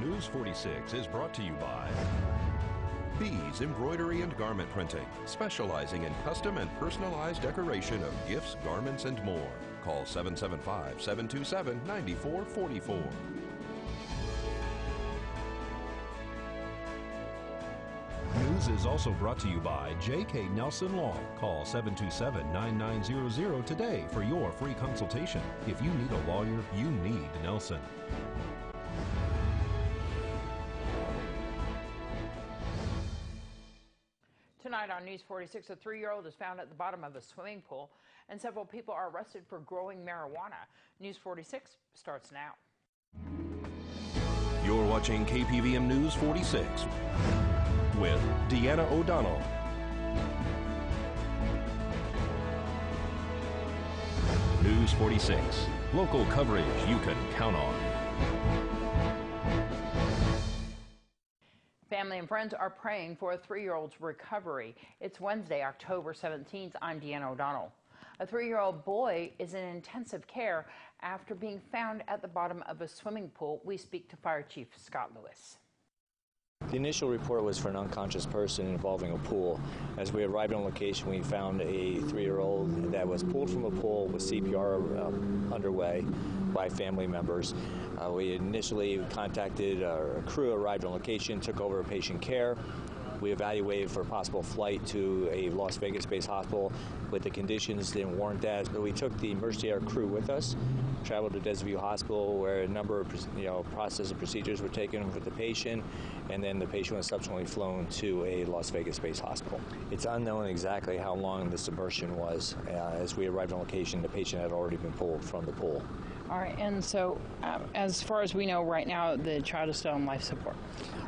News 46 is brought to you by Bees Embroidery and Garment Printing, specializing in custom and personalized decoration of gifts, garments, and more. Call 775-727-9444. News is also brought to you by J.K. Nelson Law. Call 727-9900 today for your free consultation. If you need a lawyer, you need Nelson. Tonight on News 46, a 3-year-old is found at the bottom of a swimming pool, and several people are arrested for growing marijuana. News 46 starts now. You're watching KPVM News 46 with Deanna O'Donnell. News 46, local coverage you can count on. Family and friends are praying for a 3-year-old's recovery. It's Wednesday, October 17th. I'm Deanna O'Donnell. A 3-year-old boy is in intensive care after being found at the bottom of a swimming pool. We speak to Fire Chief Scott Lewis. The initial report was for an unconscious person involving a pool. As we arrived on location, we found a 3-year-old that was pulled from a pool with CPR underway by family members. We initially contacted our crew, arrived on location, took over patient care. We evaluated for possible flight to a Las Vegas-based hospital, but the conditions didn't warrant that. So we took the emergency air crew with us, traveled to Desert View Hospital, where a number of process and procedures were taken with the patient, and then the patient was subsequently flown to a Las Vegas-based hospital. It's unknown exactly how long the submersion was. As we arrived on location, the patient had already been pulled from the pool. All right, and so as far as we know right now, the child is still on life support.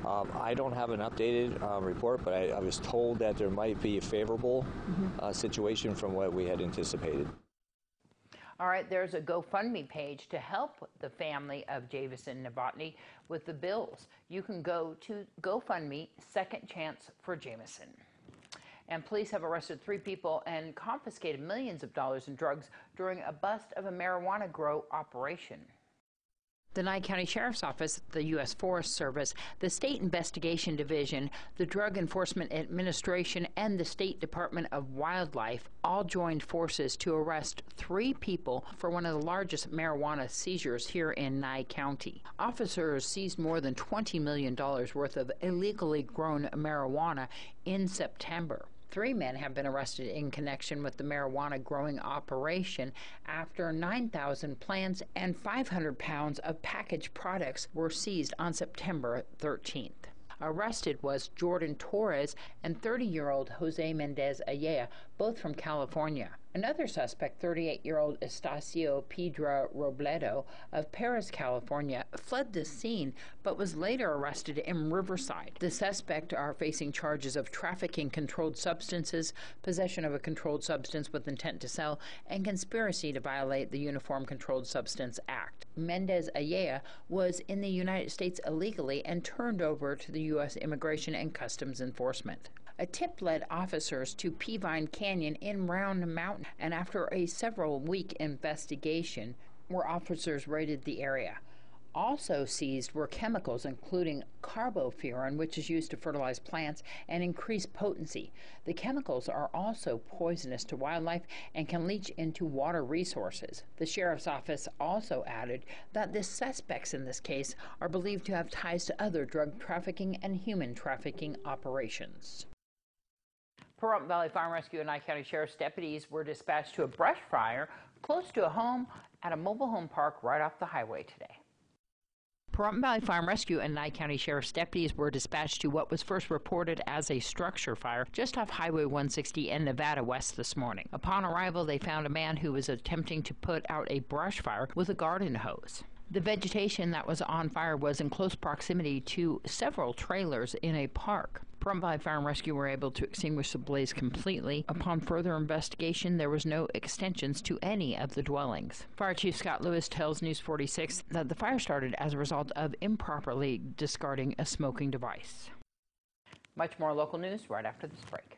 I don't have an updated report, but I was told that there might be a favorable situation from what we had anticipated. All right, there's a GoFundMe page to help the family of Javison Novotny with the bills. You can go to GoFundMe, Second Chance for Jamison. And police have arrested 3 people and confiscated millions of dollars in drugs during a bust of a marijuana grow operation. The Nye County Sheriff's Office, the U.S. Forest Service, the State Investigation Division, the Drug Enforcement Administration, and the State Department of Wildlife all joined forces to arrest 3 people for one of the largest marijuana seizures here in Nye County. Officers seized more than $20 million worth of illegally grown marijuana in September. 3 men have been arrested in connection with the marijuana growing operation after 9,000 plants and 500 pounds of packaged products were seized on September 13th. Arrested was Jordan Torres and 30-year-old Jose Mendez Ayala, both from California. Another suspect, 38-year-old Estacio Pedra Robledo of Perris, California, fled the scene but was later arrested in Riverside. The suspects are facing charges of trafficking controlled substances, possession of a controlled substance with intent to sell, and conspiracy to violate the Uniform Controlled Substance Act. Mendez Ayala was in the United States illegally and turned over to the U.S. Immigration and Customs Enforcement. A tip led officers to Peavine Canyon in Round Mountain, and after a several-week investigation, where officers raided the area. Also seized were chemicals including carbofuran, which is used to fertilize plants and increase potency. The chemicals are also poisonous to wildlife and can leach into water resources. The sheriff's office also added that the suspects in this case are believed to have ties to other drug trafficking and human trafficking operations. Pahrump Valley Fire and Rescue and Nye County Sheriff's deputies were dispatched to a brush fire close to a home at a mobile home park right off the highway today. Pahrump Valley Fire and Rescue and Nye County Sheriff's deputies were dispatched to what was first reported as a structure fire just off Highway 160 in Nevada West this morning. Upon arrival, they found a man who was attempting to put out a brush fire with a garden hose. The vegetation that was on fire was in close proximity to several trailers in a park. Pahrump Valley Fire and Rescue were able to extinguish the blaze completely. Upon further investigation, there was no extensions to any of the dwellings. Fire Chief Scott Lewis tells News 46 that the fire started as a result of improperly discarding a smoking device. Much more local news right after this break.